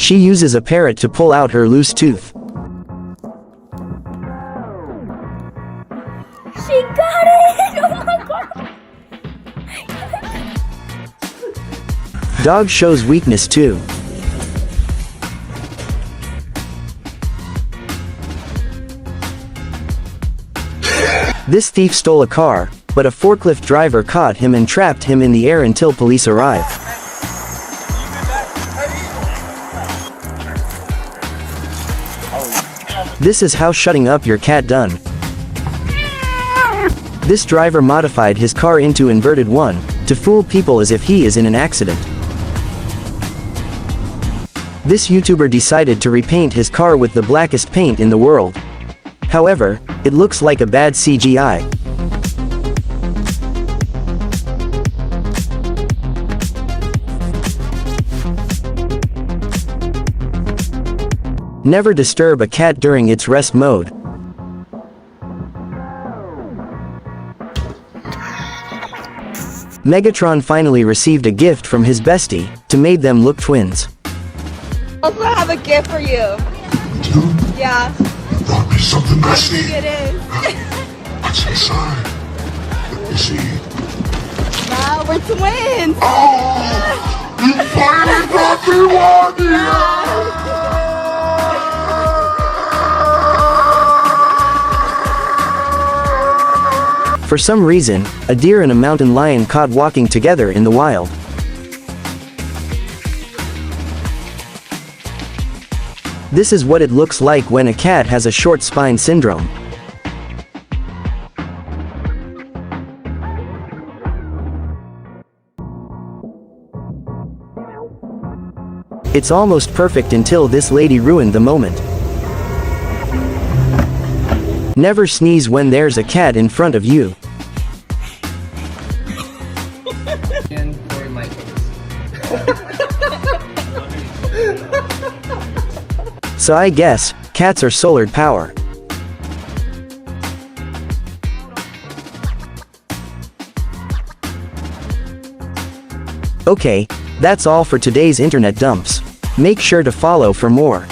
She uses a parrot to pull out her loose tooth. She got it! Oh my god! Dog shows weakness too. This thief stole a car, but a forklift driver caught him and trapped him in the air until police arrived. This is how shutting up your cat done. This driver modified his car into inverted one, to fool people as if he is in an accident. This YouTuber decided to repaint his car with the blackest paint in the world. However, it looks like a bad CGI. Never disturb a cat during its rest mode. Megatron finally received a gift from his bestie, to made them look twins. I also have a gift for you. You do? Yeah. Brought me something I nasty. think it is. What's inside? Let me see. Wow, we're twins. Oh! You finally brought me one! For some reason, a deer and a mountain lion caught walking together in the wild. This is what it looks like when a cat has a short spine syndrome. It's almost perfect until this lady ruined the moment. Never sneeze when there's a cat in front of you. And for my case. So I guess, cats are solar power. Okay, that's all for today's internet dumps. Make sure to follow for more.